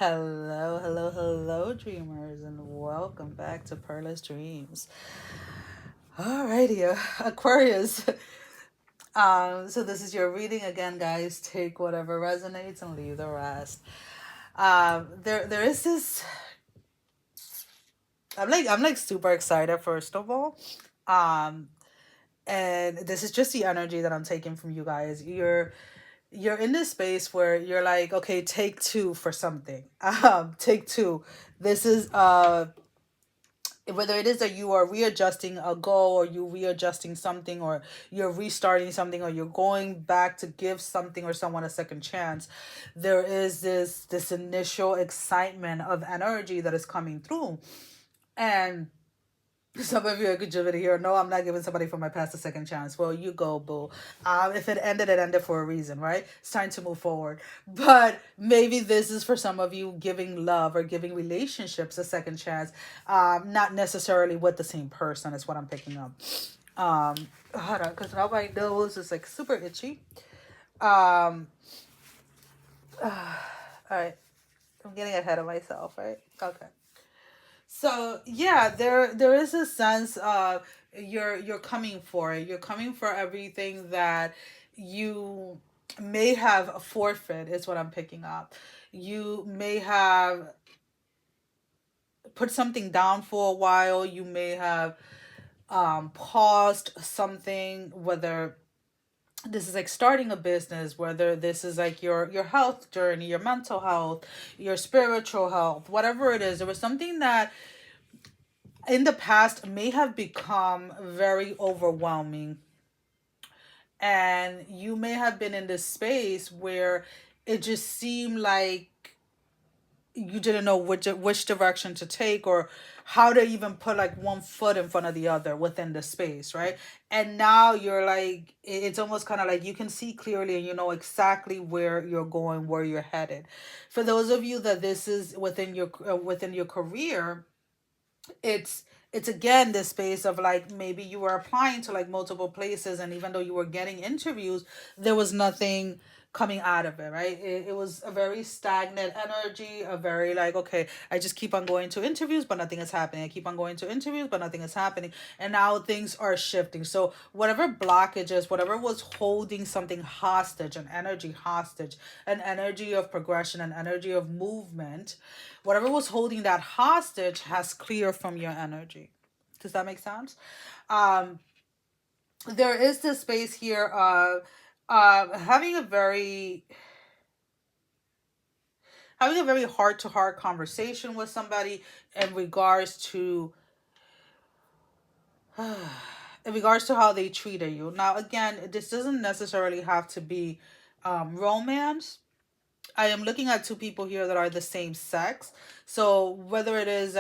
Hello, hello, hello, dreamers, and welcome back to PERLA'S DREAMS. Alrighty, Aquarius. So this is your reading again, guys. Take whatever resonates and leave the rest. There is this. I'm like super excited. First of all, um, and this is just the energy that I'm taking from you guys. You're in this space where you're like, okay, take two for something. Take two. This is whether it is that you are readjusting a goal or you readjusting something or you're restarting something or you're going back to give something or someone a second chance, there is this initial excitement of energy that is coming through. And some of you are good here. No, I'm not giving somebody from my past a second chance. Well, you go, boo. If it ended for a reason, right? It's time to move forward. But maybe this is for some of you giving love or giving relationships a second chance. Not necessarily with the same person is what I'm picking up. Hold on, because now my nose is like super itchy. Um, all right. I'm getting ahead of myself, right? Okay. So yeah, there is a sense of you're coming for it. You're coming for everything that you may have forfeit is what I'm picking up. You may have put something down for a while. You may have paused something, whether this is like starting a business, whether this is like your health journey, your mental health, your spiritual health, whatever it is. There was something that in the past may have become very overwhelming, and you may have been in this space where it just seemed like you didn't know which direction to take or how to even put like one foot in front of the other within the space, right? And now you're like it's almost kind of like you can see clearly and you know exactly where you're going, where you're headed. For those of you that this is within your career, it's it's again this space of like maybe you were applying to like multiple places, and even though you were getting interviews, there was nothing coming out of it, right? It was a very stagnant energy, a very like, okay, I just keep on going to interviews but nothing is happening, I keep on going to interviews but nothing is happening, and now things are shifting. So whatever blockages, whatever was holding something hostage, an energy of progression, an energy of movement, whatever was holding that hostage has cleared from your energy. Does that make sense? Um, there is this space here of having a very heart to heart conversation with somebody in regards to how they treated you. Now, again, this doesn't necessarily have to be romance. I am looking at two people here that are the same sex. So whether it is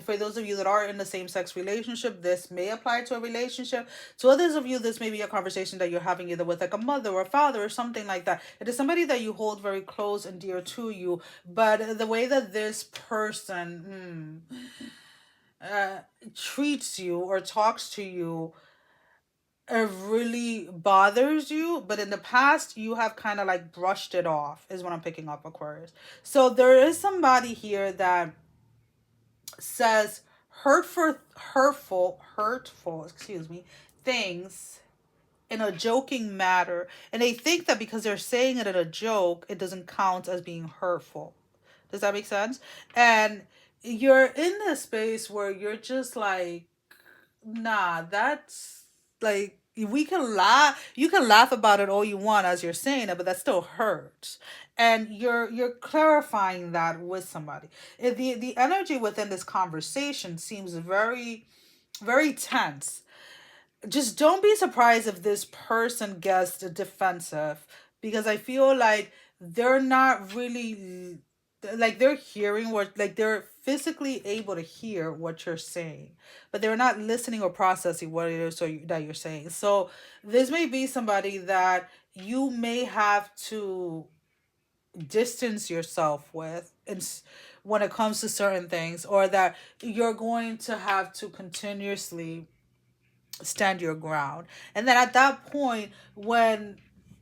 for those of you that are in the same sex relationship, this may apply to a relationship. To others of you, this may be a conversation that you're having either with like a mother or father or something like that. It is somebody that you hold very close and dear to you, but the way that this person treats you or talks to you, it really bothers you, but in the past you have kind of like brushed it off is what I'm picking up, Aquarius. So there is somebody here that says hurtful, excuse me, things in a joking matter, and they think that because they're saying it in a joke it doesn't count as being hurtful. Does that make sense? And you're in this space where you're just like, nah, that's like, we can laugh, you can laugh about it all you want as you're saying it, but that still hurts. And you're clarifying that with somebody. The energy within this conversation seems very, very tense. Just don't be surprised if this person gets defensive, because I feel like they're not really, like they're hearing what, like they're physically able to hear what you're saying, but they're not listening or processing what it is that you're saying. So this may be somebody that you may have to distance yourself with when it comes to certain things, or that you're going to have to continuously stand your ground. And then at that point, when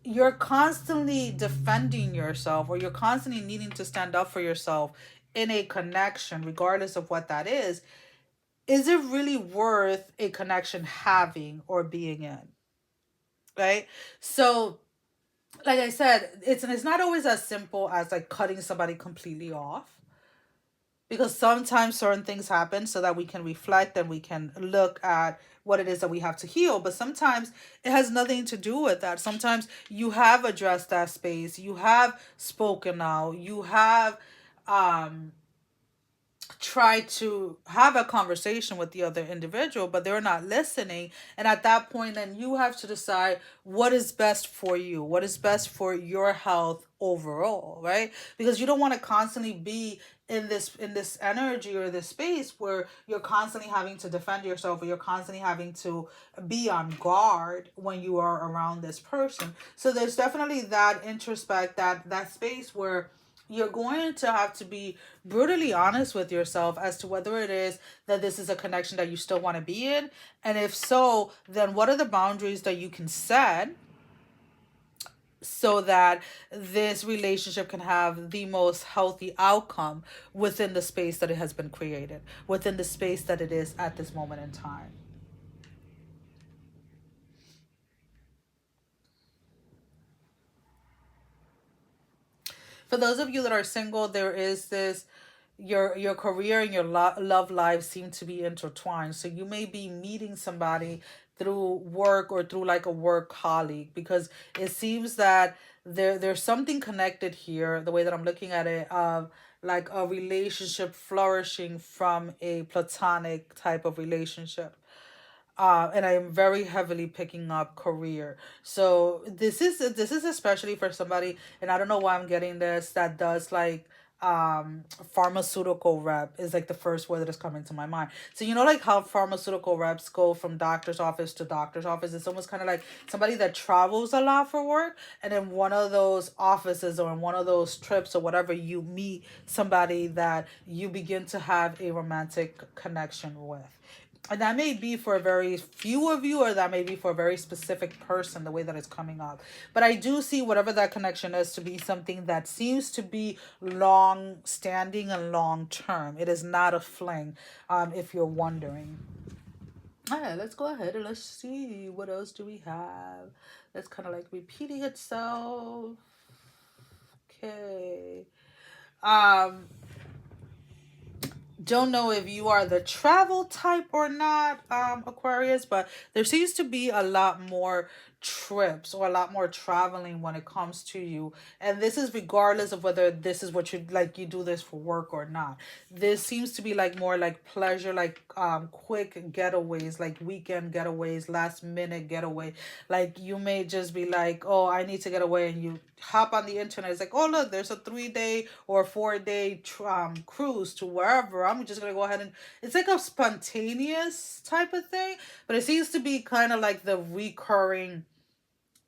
you're constantly defending yourself, or you're constantly needing to stand up for yourself in a connection, regardless of what that is it really worth a connection having or being in? Right? So, like I said, it's not always as simple as like cutting somebody completely off, because sometimes certain things happen so that we can reflect and we can look at what it is that we have to heal. But sometimes it has nothing to do with that. Sometimes you have addressed that space, you have spoken out, you have um try to have a conversation with the other individual, but they're not listening. And at that point, then you have to decide what is best for you, what is best for your health overall, right? Because you don't want to constantly be in this energy or this space where you're constantly having to defend yourself, or you're constantly having to be on guard when you are around this person. So there's definitely that introspect, that space where you're going to have to be brutally honest with yourself as to whether it is that this is a connection that you still want to be in. And if so, then what are the boundaries that you can set so that this relationship can have the most healthy outcome within the space that it has been created, within the space that it is at this moment in time. For those of you that are single, there is this, your career and your love life seem to be intertwined. So you may be meeting somebody through work or through like a work colleague, because it seems that there's something connected here, the way that I'm looking at it, of like a relationship flourishing from a platonic type of relationship. And I am very heavily picking up career. So this is especially for somebody, and I don't know why I'm getting this, that does like pharmaceutical rep is like the first word that is coming to my mind. So you know, like how pharmaceutical reps go from doctor's office to doctor's office. It's almost kind of like somebody that travels a lot for work, and in one of those offices or in one of those trips or whatever, you meet somebody that you begin to have a romantic connection with. And that may be for a very few of you, or that may be for a very specific person, the way that it's coming up. But I do see whatever that connection is to be something that seems to be long standing and long term. It is not a fling, if you're wondering. All right, let's go ahead and let's see what else do we have. That's kind of like repeating itself. Okay. Um, don't know if you are the travel type or not, Aquarius, but there seems to be a lot more trips or a lot more traveling when it comes to you. And this is regardless of whether this is what you like, you do this for work or not. This seems to be like more like pleasure, like quick getaways, like weekend getaways, last minute getaway. Like you may just be like, oh, I need to get away, and you hop on the internet. It's like, oh look, there's a 3 day or 4 day cruise to wherever. I'm just gonna go ahead and it's like a spontaneous type of thing, but it seems to be kind of like the recurring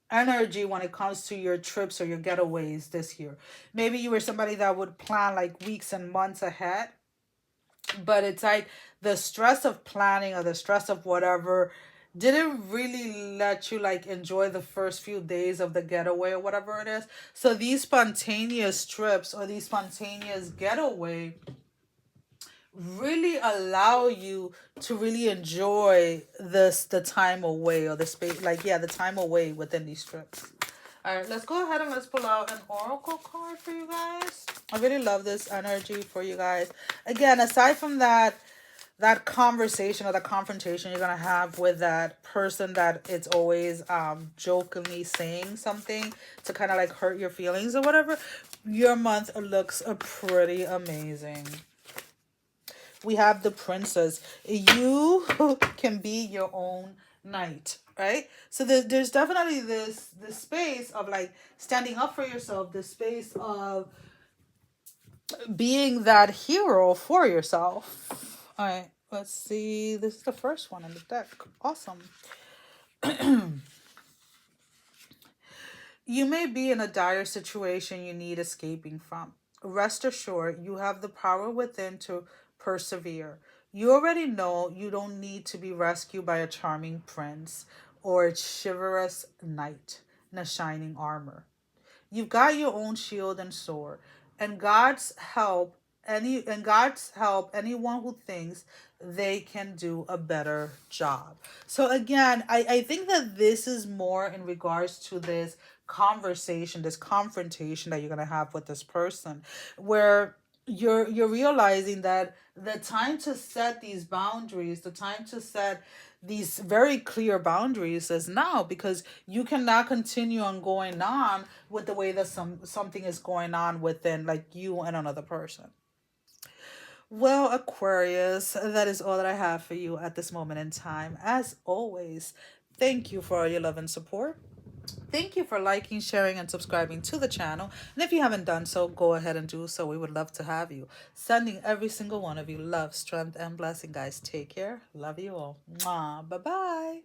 energy when it comes to your trips or your getaways this year. Maybe you were somebody that would plan like weeks and months ahead, but it's like the stress of planning or the stress of whatever didn't really let you like enjoy the first few days of the getaway or whatever it is. So these spontaneous trips or these spontaneous getaway really allow you to really enjoy the time away, or the space, like, yeah, the time away within these trips. All right, let's go ahead and let's pull out an oracle card for you guys. I really love this energy for you guys. Again, aside from that conversation or the confrontation you're gonna have with that person that it's always jokingly saying something to kind of like hurt your feelings or whatever, your month looks pretty amazing. We have the princess. You can be your own knight, right? So there's definitely this space of like standing up for yourself, this space of being that hero for yourself. All right, let's see. This is the first one in the deck. Awesome. You may be in a dire situation you need escaping from. Rest assured, you have the power within to persevere. You already know you don't need to be rescued by a charming prince or a chivalrous knight. in a shining armor. You've got your own shield and sword, and God's help anyone who thinks they can do a better job. So again, I think that this is more in regards to this conversation, this confrontation that you're gonna have with this person, where you're realizing that the time to set these boundaries, the time to set these very clear boundaries is now, because you cannot continue on going on with the way that something is going on within like you and another person. Well, Aquarius, that is all that I have for you at this moment in time. As always, thank you for all your love and support. Thank you for liking, sharing, and subscribing to the channel. And if you haven't done so, go ahead and do so. We would love to have you. Sending every single one of you love, strength, and blessing, guys. Take care. Love you all. Mwah. Bye-bye.